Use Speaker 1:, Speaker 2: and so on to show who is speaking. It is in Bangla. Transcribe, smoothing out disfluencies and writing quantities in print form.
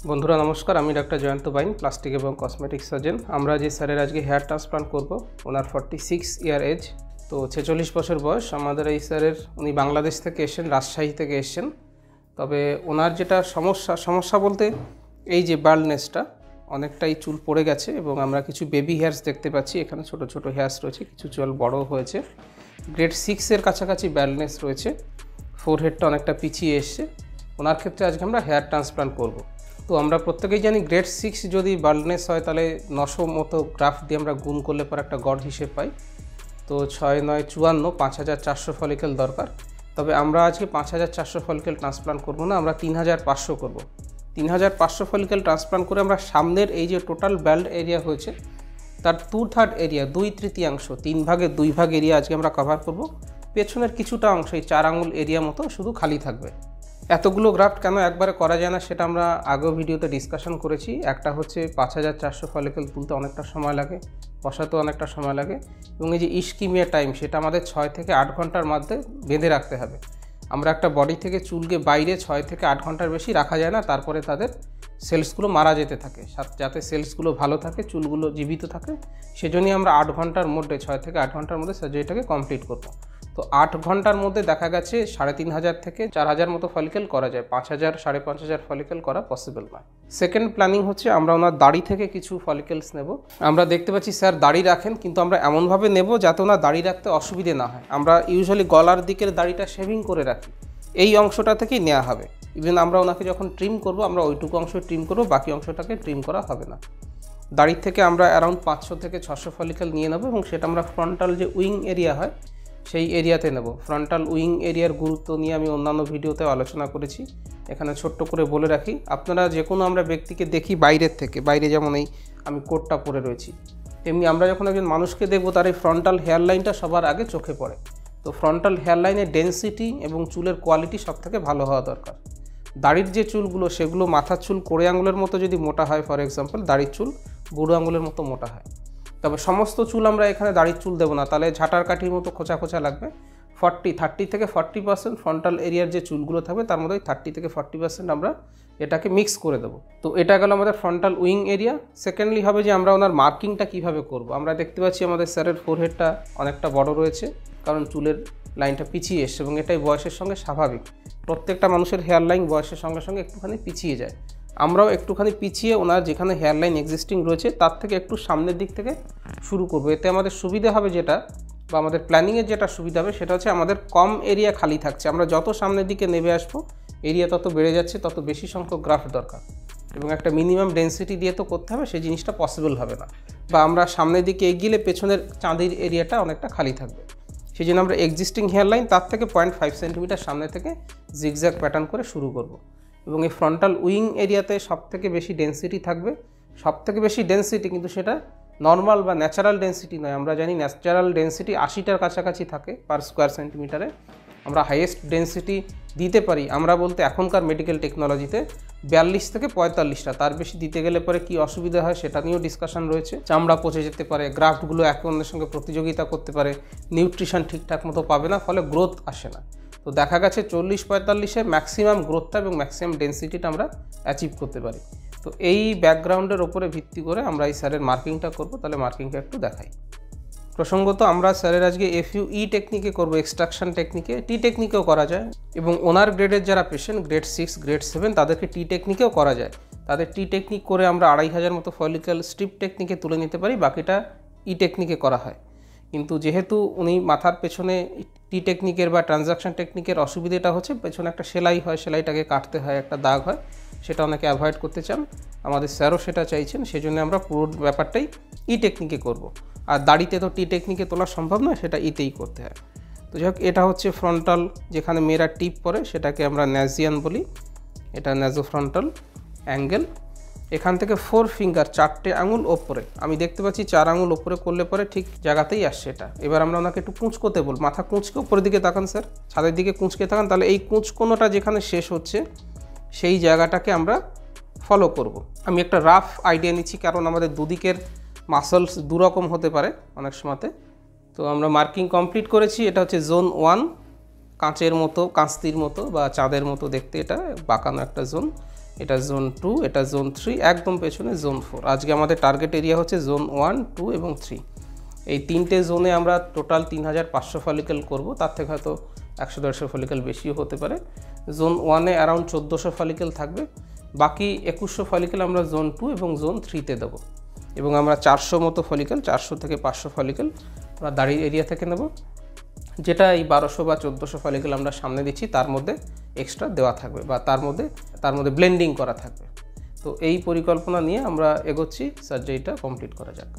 Speaker 1: বন্ধুরা নমস্কার, আমি ডাক্তার জয়ন্ত বাইন, প্লাস্টিক এবং কসমেটিক সার্জন। আমরা যে স্যারের আজকে হেয়ার ট্রান্সপ্লান্ট করব, ওনার 46 ইয়ার এজ, তো 46 বছর বয়স। আমাদের এই স্যারের, উনি বাংলাদেশ থেকে এসেছেন, রাজশাহী থেকে এসেছেন। তবে ওনার যেটা সমস্যা বলতে এই যে বাল্ডনেসটা, অনেকটাই চুল পড়ে গেছে এবং আমরা কিছু বেবি হেয়ার্স দেখতে পাচ্ছি। এখানে ছোট ছোট হেয়ার্স রয়েছে, কিছু চুল বড় হয়েছে। গ্রেড 6-এর কাছাকাছি বাল্ডনেস রয়েছে, ফোরহেডটা অনেকটা পিছিয়ে এসছে। ওনার ক্ষেত্রে আজকে আমরা হেয়ার ট্রান্সপ্লান্ট করব। তো আমরা প্রত্যেকেই জানি গ্রেড 6 যদি বাল্ডনেস হয় তাহলে 900 মতো গ্রাফ দিয়ে আমরা গুণ করলে পর একটা গড় হিসেব পাই। তো 6 9 54, 5400 ফলিকেল দরকার। তবে আমরা আজকে 5400 ফলিকেল ট্রান্সপ্লান্ট করব না, আমরা 3500 করব। 3500 ফলিকেল ট্রান্সপ্লান্ট করে আমরা সামনের এই যে টোটাল বাল্ড এরিয়া হয়েছে তার 2/3 এরিয়া, 2/3 3 ভাগে 2 ভাগ এরিয়া আজকে আমরা কভার করব। পেছনের কিছুটা অংশ, এই 4 আঙুল এরিয়া মতো শুধু খালি থাকবে। এতগুলো গ্রাফট কেন একবারে করা যায় না সেটা আমরা আগেও ভিডিওতে ডিসকাশন করেছি। একটা হচ্ছে 5400 ফলিকেল তুলতে অনেকটা সময় লাগে, বসাতেও অনেকটা সময় লাগে, এবং এই যে ইস্কিমিয়া টাইম সেটা আমাদের 6 থেকে 8 ঘন্টার মধ্যে বেঁধে রাখতে হবে। আমরা একটা বডি থেকে চুলকে বাইরে 6 থেকে 8 ঘন্টার বেশি রাখা যায় না, তারপরে তাদের সেলসগুলো মারা যেতে থাকে। যাতে সেলসগুলো ভালো থাকে, চুলগুলো জীবিত থাকে, সেজন্যই আমরা 8 ঘন্টার মধ্যে, 6 থেকে 8 ঘন্টার মধ্যে সার্জারিটাকে কমপ্লিট করব। তো 8 ঘন্টার মধ্যে দেখা গেছে 3500 থেকে 4000 মতো ফলিকেল করা যায়, 5000 5500 ফলিকেল করা পসিবল নয়। সেকেন্ড প্ল্যানিং হচ্ছে আমরা ওনার দাড়ি থেকে কিছু ফলিকেলস নেব। আমরা দেখতে পাচ্ছি স্যার দাড়ি রাখেন, কিন্তু আমরা এমনভাবে নেব যাতে ওনার দাড়ি রাখতে অসুবিধে না হয়। আমরা ইউজুয়ালি গলার দিকের দাড়িটা শেভিং করে রাখি, এই অংশটা থেকেই নেওয়া হবে। ইভেন আমরা ওনাকে যখন ট্রিম করব, আমরা ওইটুকু অংশ ট্রিম করব, বাকি অংশটাকে ট্রিম করা হবে না। দাড়ির থেকে আমরা অ্যারাউন্ড 500 থেকে 600 ফলিকেল নিয়ে নেব, এবং সেটা আমরা ফ্রন্টাল যে উইং এরিয়া হয় সেই এরিয়াতে নেব। ফ্রন্টাল উইং এরিয়ার গুরুত্ব নিয়ে আমি অন্যান্য ভিডিওতে আলোচনা করেছি, এখানে ছোট্ট করে বলে রাখি। আপনারা যে কোনো আমরা ব্যক্তিকে দেখি বাইরের থেকে, বাইরে যেমন এই আমি কোটটা পরে রয়েছি, তেমনি আমরা যখন একজন মানুষকে দেখব তার এই ফ্রন্টাল হেয়ার লাইনটা সবার আগে চোখে পড়ে। তো ফ্রন্টাল হেয়ার লাইনের ডেন্সিটি এবং চুলের কোয়ালিটি সব থেকে ভালো হওয়া দরকার। দাড়ির যে চুলগুলো সেগুলো মাথার চুল কোড়ে আঙুলের মতো যদি মোটা হয়, ফর এক্সাম্পল দাড়ির চুল বুড়ো আঙুলের মতো মোটা হয়। তবে সমস্ত চুল আমরা এখানে দাড়ির চুল দেবো না, তাহলে ঝাঁটার কাঠির মতো খোঁচা খোঁচা লাগবে। 30 থেকে 40% ফ্রন্টাল এরিয়ার যে চুলগুলো থাকবে তার মধ্যে 30 থেকে 40% আমরা এটাকে মিক্স করে দেবো। তো এটা গেল আমাদের ফ্রন্টাল উইং এরিয়া। সেকেন্ডলি হবে যে আমরা ওনার মার্কিংটা কীভাবে করব। আমরা দেখতে পাচ্ছি আমাদের স্যারের ফোরহেডটা অনেকটা বড় রয়েছে, কারণ চুলের লাইনটা পিছিয়ে এসছে, এবং এটাই বয়সের সঙ্গে স্বাভাবিক। প্রত্যেকটা মানুষের হেয়ার লাইন বয়সের সঙ্গে সঙ্গে একটুখানি পিছিয়ে যায়। আমরাও একটুখানি পিছিয়ে ওনার যেখানে হেয়ার লাইন এক্সিস্টিং রয়েছে তার থেকে একটু সামনের দিক থেকে শুরু করবো। এতে আমাদের সুবিধা হবে যেটা, বা আমাদের প্ল্যানিংয়ের যেটা সুবিধা হবে সেটা হচ্ছে আমাদের কম এরিয়া খালি থাকছে। আমরা যত সামনের দিকে নেমে আসবো এরিয়া তত বেড়ে যাচ্ছে, তত বেশি সংখ্যক গ্রাফ দরকার, এবং একটা মিনিমাম ডেন্সিটি দিয়ে তো করতে হবে, সেই জিনিসটা পসিবল হবে না। বা আমরা সামনের দিকে এগিয়ে পেছনের চাঁদির এরিয়াটা অনেকটা খালি থাকবে। সেই জন্য আমরা এক্সিস্টিং হেয়ার লাইন তার থেকে 0.5 সেন্টিমিটার সামনে থেকে জিগজ্যাগ প্যাটার্ন করে শুরু করব। এবং এই ফ্রন্টাল উইং এরিয়াতে সবথেকে বেশি ডেন্সিটি থাকবে, সবথেকে বেশি ডেন্সিটি, কিন্তু সেটা নর্মাল বা ন্যাচারাল ডেন্সিটি নয়। আমরা জানি ন্যাচারাল ডেন্সিটি 80টার কাছাকাছি থাকে পার স্কোয়ার সেন্টিমিটারে। আমরা হাইয়েস্ট ডেন্সিটি দিতে পারি, আমরা বলতে এখনকার মেডিকেল টেকনোলজিতে 42 থেকে 45টা, তার বেশি দিতে গেলে পরে কি অসুবিধা হয় সেটা নিয়েও ডিসকাশন রয়েছে। চামড়া পচে যেতে পারে, গ্রাফটগুলো একে অন্যের সঙ্গে প্রতিযোগিতা করতে পারে, নিউট্রিশন ঠিকঠাক মতো পাবে না, ফলে গ্রোথ আসে না। তো দেখা গেছে 40-45-এর ম্যাক্সিমাম গ্রোথটা এবং ম্যাক্সিমাম ডেন্সিটিটা আমরা অ্যাচিভ করতে পারি। তো এই ব্যাকগ্রাউন্ডের ওপরে ভিত্তি করে আমরা এই স্যারের মার্কিংটা করব। তাহলে মার্কিংটা একটু দেখাই। প্রসঙ্গত আমরা স্যারের আজকে FUE টেকনিকে করব, এক্সট্রাকশন টেকনিকে। টি টেকনিকেও করা যায়, এবং ওনার গ্রেডের যারা পেশেন্ট গ্রেড 6 গ্রেড 7 তাদেরকে টি টেকনিকেও করা যায়। তাদের টি টেকনিক করে আমরা 2500 মতো ফলিকেল স্ট্রিপ টেকনিকে তুলে নিতে পারি, বাকিটা ই টেকনিকে করা হয়। কিন্তু যেহেতু উনি মাথার পেছনে টি টেকনিকের বা ট্রানজাকশন টেকনিকের অসুবিধাটা হচ্ছে পেছনে একটা সেলাই হয়, সেলাইটাকে কাটতে হয়, একটা দাগ হয়, সেটা অনেকে অ্যাভয়েড করতে চান। আমাদের স্যারও সেটা চাইছেন, সেজন্য আমরা পুরো ব্যাপারটাই ই টেকনিকে করব। আর দাড়িতে তো টি টেকনিকে তোলা সম্ভব নয়, সেটা ইতেই করতে হয়। তো যাই হোক, এটা হচ্ছে ফ্রন্টাল, যেখানে মেয়েরা টিপ পরে সেটাকে আমরা ন্যাজিয়ান বলি। এটা ন্যাজো ফ্রন্টাল অ্যাঙ্গেল। এখান থেকে 4 ফিঙ্গার, 4টে আঙুল ওপরে, আমি দেখতে পাচ্ছি 4 আঙুল ওপরে করলে পরে ঠিক জায়গাতেই আসছে এটা। এবার আমরা ওনাকে একটু কুঁচকোতে বল, মাথা কুঁচকে উপরের দিকে তাকান স্যার, ছাদের দিকে কুঁচকে তাকান। তাহলে এই কুঁচকোনোটা যেখানে শেষ হচ্ছে সেই জায়গাটাকে আমরা ফলো করব। আমি একটা রাফ আইডিয়া নিচ্ছি, কারণ আমাদের দুদিকের মাসলস দুরকম হতে পারে অনেক সময়তে। তো আমরা মার্কিং কমপ্লিট করেছি। এটা হচ্ছে জোন 1, কাঁচের মতো, কাঁচতির মতো বা চাঁদের মতো দেখতে, এটা বাঁকানো একটা জোন। এটা জোন 2, এটা জোন 3, একদম পেছনে জোন 4। আজকে আমাদের টার্গেট এরিয়া হচ্ছে জোন 1, 2 এবং 3। এই তিনটে জোনে আমরা টোটাল 3500 ফলিকেল করব, তার থেকে হয়তো 100-150 ফলিকেল বেশিও হতে পারে। জোন 1-এ অ্যারাউন্ড 1400 ফলিকেল থাকবে, বাকি 2100 ফলিকেল আমরা জোন 2 এবং জোন 3-তে দেবো। এবং আমরা 400 মতো ফলিকেল, 400 থেকে 500 ফলিকেল আমরা দাড়ির এরিয়া থেকে নেব, যেটা এই 1200 বা 1400 ফলিকেল আমরা সামনে দিচ্ছি তার মধ্যে এক্সট্রা দেওয়া থাকবে বা তার মধ্যে ব্লেন্ডিং করা থাকবে। তো এই পরিকল্পনা নিয়ে আমরা এগোচ্ছি, সার্জারিটা কমপ্লিট করা যাক।